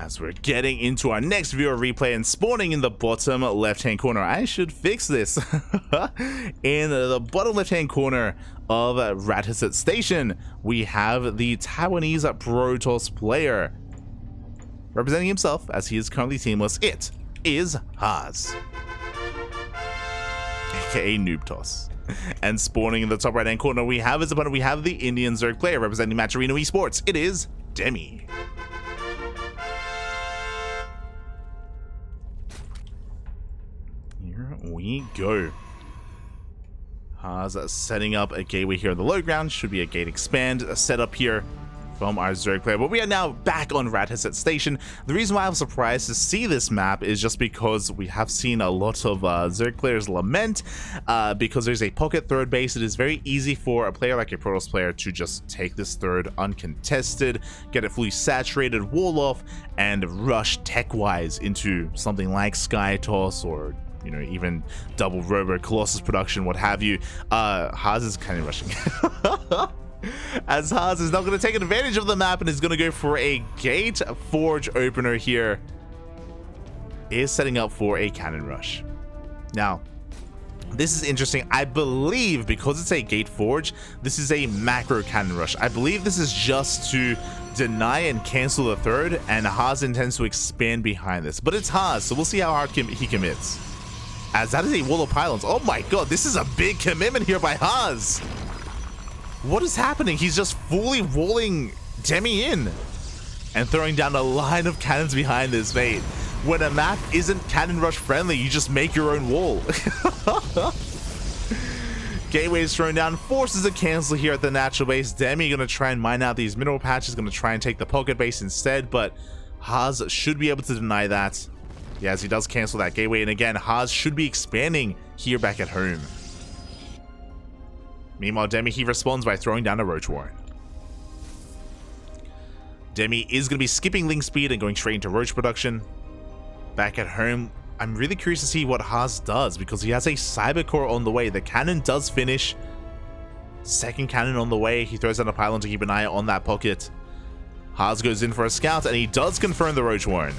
As we're getting into our next viewer replay and spawning in the bottom left-hand corner. I should fix this. In the bottom left-hand corner of Rathaset Station, we have the Taiwanese Protoss player. Representing himself, as he is currently teamless, it is Haas, aka Noobtos. And spawning in the top right-hand corner, we have his opponent. We have the Indian Zerg player representing Matcherino Esports. It is Demi. Here we go. Haas setting up a gateway here on the low ground. Should be a gate expand set up here from our Zerg player. But we are now back on Rathaset Station. The reason why I'm surprised to see this map is just because we have seen a lot of Zerg players lament because there's a pocket third base. It is very easy for a player like a Protoss player to just take this third uncontested, get it fully saturated, wall off, and rush tech-wise into something like Skytoss or even double Robo Colossus production, what have you. Haas is kind of rushing. As Haas is not going to take advantage of the map and is going to go for a Gate Forge opener here. Is setting up for a cannon rush. Now, this is interesting. I believe because it's a Gate Forge, this is a macro cannon rush. I believe this is just to deny and cancel the third, and Haas intends to expand behind this. But it's Haas, so we'll see how hard he commits. As that is a wall of pylons. Oh my god, this is a big commitment here by Haas. What is happening? He's just fully walling Demi in and throwing down a line of cannons behind this, mate. When a map isn't cannon rush friendly, you just make your own wall. Gateway is thrown down, forces a cancel here at the natural base. Demi gonna try and mine out these mineral patches, gonna try and take the pocket base instead, but Haas should be able to deny that. Yeah, as he does cancel that gateway, and again, Haas should be expanding here back at home. Meanwhile, Demi, he responds by throwing down a Roach Warren. Demi is going to be skipping link speed and going straight into Roach production. Back at home, I'm really curious to see what Haas does, because he has a Cyber Core on the way. The cannon does finish. Second cannon on the way. He throws down a pylon to keep an eye on that pocket. Haas goes in for a scout, and he does confirm the Roach Warren.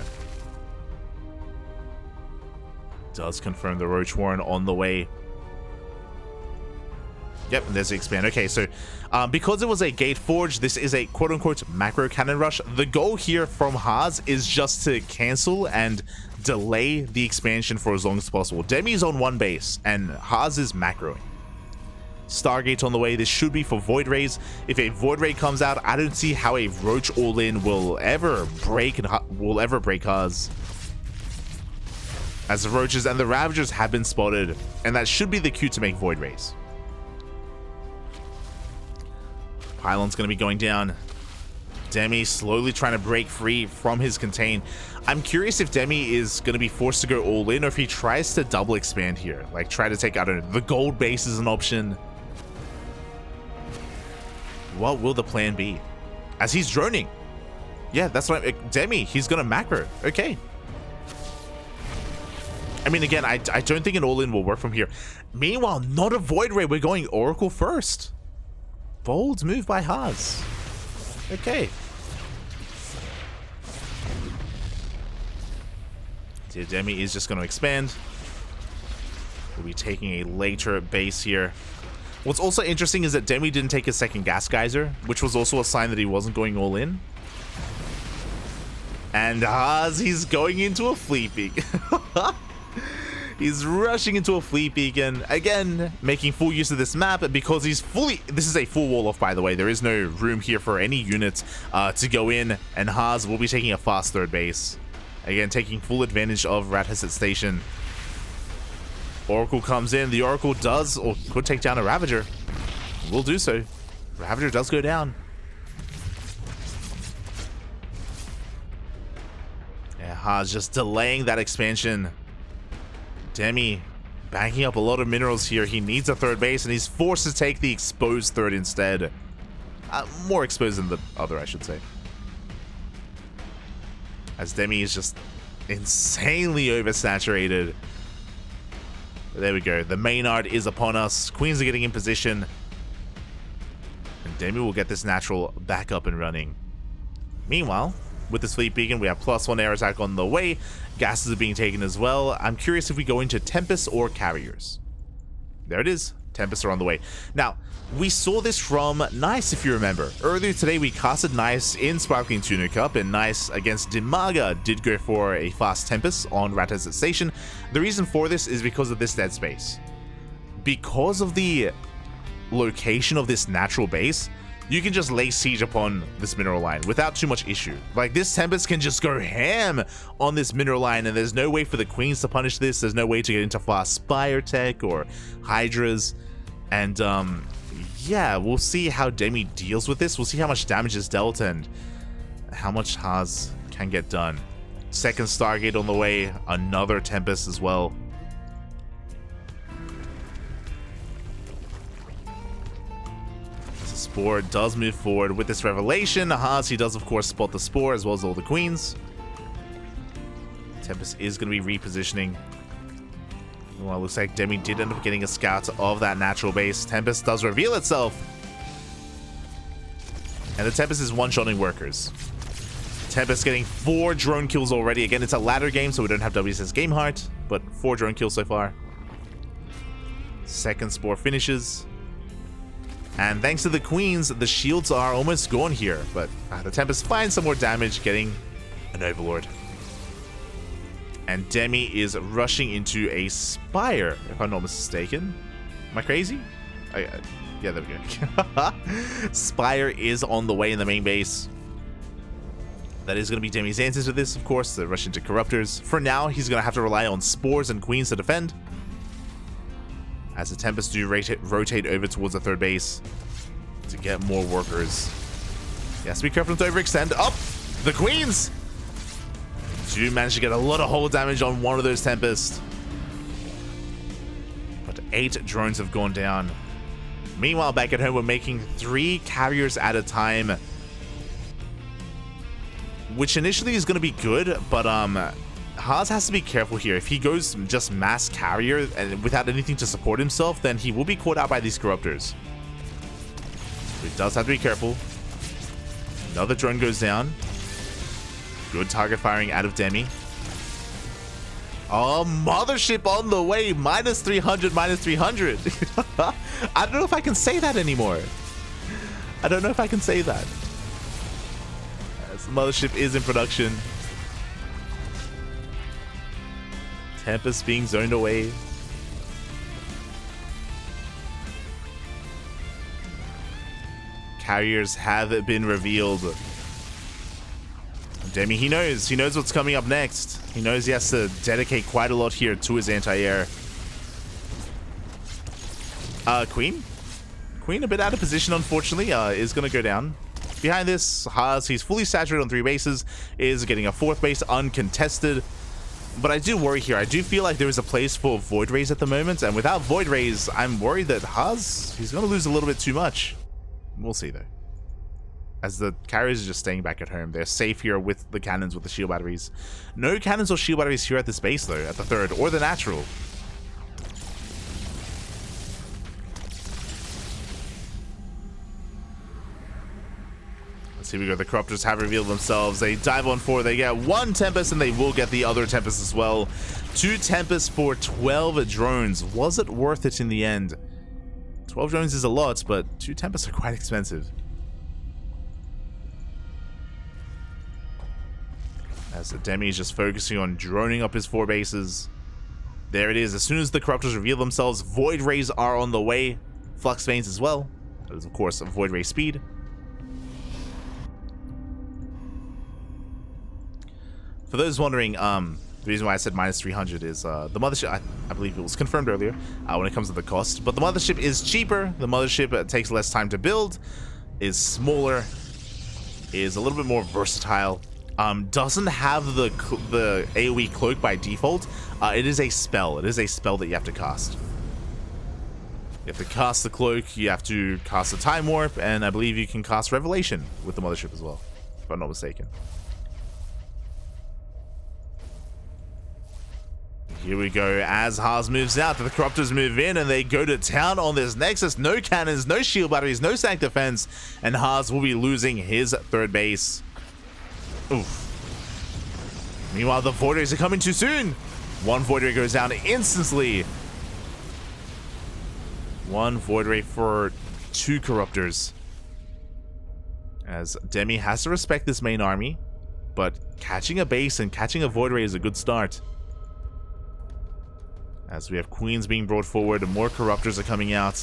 Does confirm the Roach Warren on the way. Yep, and there's the expand. Okay, so because it was a Gate Forge, this is a quote-unquote macro cannon rush. The goal here from Haas is just to cancel and delay the expansion for as long as possible. Demi's on one base, and Haas is macroing. Stargate on the way. This should be for Void Rays. If a Void Ray comes out, I don't see how a Roach all-in will ever break Haas. As the Roaches and the Ravagers have been spotted, and that should be the cue to make Void Rays. Pylon's going to be going down. Demi slowly trying to break free from his contain. I'm curious if Demi is going to be forced to go all in, or if he tries to double expand here. Like try to take, I don't know, the gold base is an option. What will the plan be? As he's droning. Yeah, that's what Demi, he's going to macro. Okay. I mean, again, I don't think an all-in will work from here. Meanwhile, not a Void Ray. We're going Oracle first. Bold move by Haas. Okay. So Demi is just going to expand. We'll be taking a later base here. What's also interesting is that Demi didn't take his second gas geyser, which was also a sign that he wasn't going all in. And Haas, he's going into a fleet peak. He's rushing into a fleet beacon, again, making full use of this map because he's fully... This is a full wall off, by the way. There is no room here for any units to go in, and Haas will be taking a fast third base. Again, taking full advantage of Rathaset Station. Oracle comes in. The Oracle does, or could take down a Ravager. Will do so. Ravager does go down. Yeah, Haas just delaying that expansion. Demi backing up a lot of minerals here. He needs a third base, and he's forced to take the exposed third instead. More exposed than the other, I should say. As Demi is just insanely oversaturated. There we go. The Maynard is upon us. Queens are getting in position. And Demi will get this natural back up and running. Meanwhile, with this fleet beacon. We have +1 air attack on the way. Gases are being taken as well. I'm curious if we go into Tempests or Carriers. There it is. Tempests are on the way. Now, we saw this from Nice, if you remember. Earlier today, we casted Nice in Sparkling Tuna Cup, and Nice against Dimaga did go for a fast Tempest on Rat Desert Station. The reason for this is because of this dead space. Because of the location of this natural base, you can just lay siege upon this mineral line without too much issue. Like, this Tempest can just go ham on this mineral line, and there's no way for the Queens to punish this. There's no way to get into fast Spire Tech or Hydras. And, yeah, we'll see how Demi deals with this. We'll see how much damage is dealt and how much Haas can get done. Second Stargate on the way. Another Tempest as well. Spore does move forward with this revelation. Haas, he does of course spot the Spore as well as all the Queens. Tempest is going to be repositioning. Well, it looks like Demi did end up getting a scout of that natural base. Tempest does reveal itself. And the Tempest is one-shotting workers. Tempest getting 4 drone kills already. Again, it's a ladder game, so we don't have WSS Game Heart, but 4 drone kills so far. Second Spore finishes. And thanks to the Queens, the shields are almost gone here. But the Tempest finds some more damage, getting an Overlord. And Demi is rushing into a Spire, if I'm not mistaken. Am I crazy? Yeah, there we go. Spire is on the way in the main base. That is going to be Demi's answer to this, of course, to rush into Corruptors. For now, he's going to have to rely on Spores and Queens to defend, as the Tempest do rotate over towards the third base to get more workers. Yes, be careful not to overextend. Oh, the Queens do manage to get a lot of hull damage on one of those Tempests. But 8 drones have gone down. Meanwhile, back at home, we're making 3 carriers at a time, which initially is going to be good, but Haas has to be careful here. If he goes just mass carrier and without anything to support himself, then he will be caught out by these Corruptors. He does have to be careful. Another drone goes down. Good target firing out of Demi. Oh, Mothership on the way. Minus 300, minus 300. I don't know if I can say that anymore. I don't know if I can say that. As the Mothership is in production. Tempest being zoned away. Carriers have been revealed. Demi, he knows what's coming up next. He knows he has to dedicate quite a lot here to his anti-air. Queen a bit out of position, unfortunately, is going to go down. Behind this, Haas, he's fully saturated on 3 bases, is getting a 4th base uncontested. But I do worry here. I do feel like there is a place for Void Rays at the moment, and without Void Rays, I'm worried that Haas, he's going to lose a little bit too much. We'll see, though. As the carriers are just staying back at home. They're safe here with the cannons, with the shield batteries. No cannons or shield batteries here at this base, though, at the 3rd, or the natural. Let's see, we go. The Corruptors have revealed themselves. They dive on 4. They get 1 Tempest, and they will get the other Tempest as well. 2 Tempests for 12 drones. Was it worth it in the end? 12 drones is a lot, but 2 Tempests are quite expensive. As Demi is just focusing on droning up his 4 bases. There it is. As soon as the Corruptors reveal themselves, Void Rays are on the way. Flux Veins as well. That is, of course, a Void Ray speed. For those wondering, the reason why I said minus 300 is the Mothership, I believe it was confirmed earlier when it comes to the cost. But the Mothership is cheaper. The Mothership takes less time to build, is smaller, is a little bit more versatile. Doesn't have the AoE cloak by default. It is a spell. It is a spell that you have to cast. You have to cast the cloak, you have to cast the time warp, and I believe you can cast Revelation with the Mothership as well, if I'm not mistaken. Here we go, as Haas moves out, the Corruptors move in, and they go to town on this Nexus. No cannons, no shield batteries, no Sank Defense, and Haas will be losing his 3rd base. Oof. Meanwhile, the Void Rays are coming too soon. One Void Ray goes down instantly. One Void Ray for 2 Corruptors. As Demi has to respect this main army, but catching a base and catching a Void Ray is a good start. As we have Queens being brought forward and more Corruptors are coming out.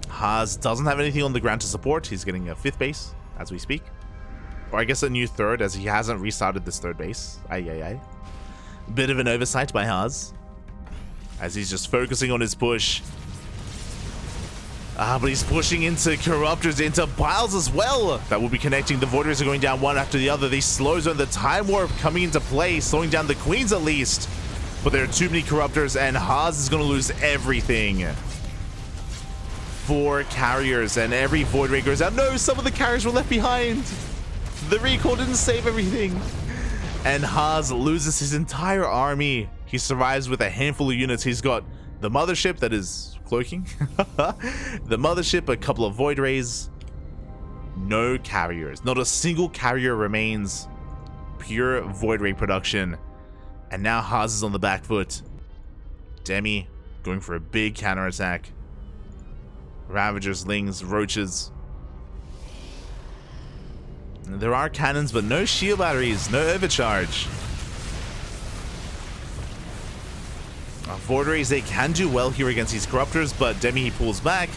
Haas doesn't have anything on the ground to support. He's getting a 5th base as we speak. Or I guess a new 3rd, as he hasn't restarted this 3rd base. Bit of an oversight by Haas, as he's just focusing on his push. But he's pushing into Corruptors, into Biles as well. That will be connecting. The Void Rays are going down one after the other. These slow zone, the Time Warp coming into play, slowing down the Queens at least. But there are too many Corruptors, and Haas is going to lose everything. 4 carriers, and every Void Ray goes out. No, some of the carriers were left behind. The recall didn't save everything. And Haas loses his entire army. He survives with a handful of units. He's got the Mothership that is cloaking. The Mothership, a couple of Void Rays. No carriers. Not a single carrier remains. Pure Void Ray production. And now Haas is on the back foot. Demi going for a big counterattack. Ravagers, Lings, Roaches. There are cannons, but no shield batteries, no overcharge. Void Rays, they can do well here against these Corruptors, but Demi, he pulls back.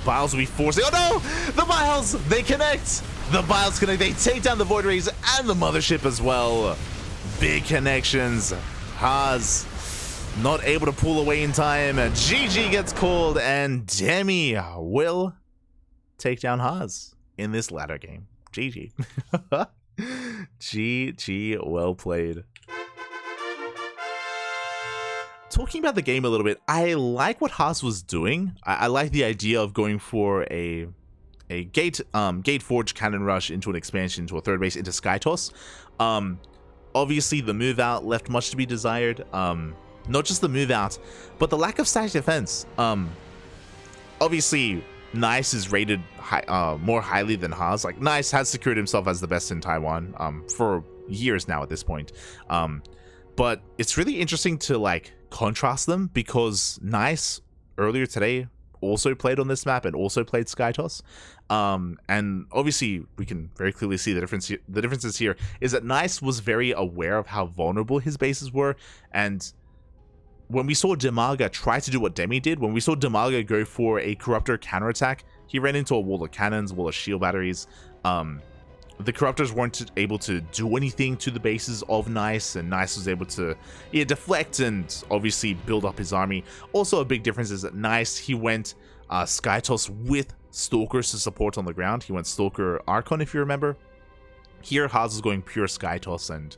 Biles will be forcing. Oh no! The Biles! They connect! The Biles connect. They take down the Void Rays and the Mothership as well. Big connections. Haas not able to pull away in time. GG gets called, and Demi will take down Haas in this ladder game. GG. GG, well played. Talking about the game a little bit, I like what Haas was doing. I like the idea of going for a gate forge cannon rush into an expansion, into a 3rd base, into Sky Toss. Obviously the move out left much to be desired. Not just the move out, but the lack of static defense. Obviously Nice is rated more highly than Haas. Like, Nice has secured himself as the best in Taiwan for years now at this point. But it's really interesting to like contrast them, because Nice earlier today also played on this map and also played Sky Toss. And obviously we can very clearly see the difference. The differences here is that Nice was very aware of how vulnerable his bases were, and when we saw Demaga try to do what Demi did, when we saw Demaga go for a Corruptor counterattack, he ran into a wall of cannons, wall of shield batteries. The Corruptors weren't able to do anything to the bases of Nice, and Nice was able to deflect and obviously build up his army. Also, a big difference is that Nice, he went Sky Toss with Stalkers to support on the ground. He went Stalker Archon, if you remember. Here, Haas is going pure Sky Toss, and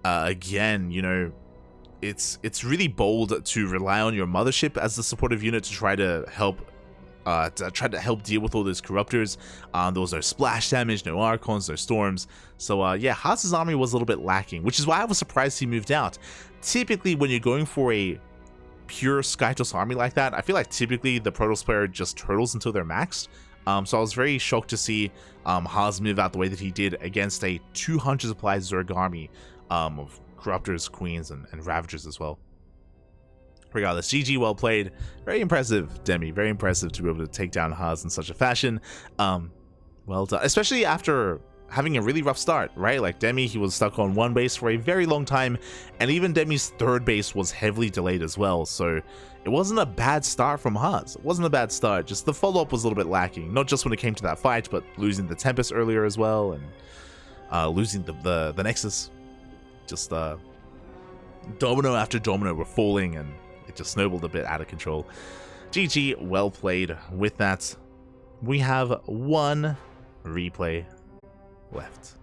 again, you know, it's really bold to rely on your Mothership as the supportive unit to try to help deal with all those Corruptors. There was no splash damage, no Archons, no Storms. So yeah, Haas's army was a little bit lacking, which is why I was surprised he moved out. Typically, when you're going for a pure Sky Toss army like that, I feel like typically the Protoss player just turtles until they're maxed. So I was very shocked to see Haas move out the way that he did against a 200 supply Zerg army of Corruptors, Queens, and Ravagers as well. Regardless, GG, well played. Very impressive, Demi. Very impressive to be able to take down Haas in such a fashion. Well done. Especially after having a really rough start, right? Like Demi, he was stuck on 1 base for a very long time, and even Demi's 3rd base was heavily delayed as well. So it wasn't a bad start from Haas. It wasn't a bad start. Just the follow-up was a little bit lacking. Not just when it came to that fight, but losing the Tempest earlier as well, and losing the Nexus. Just domino after domino were falling, and it just snowballed a bit out of control. GG, well played. With that, we have 1 replay left.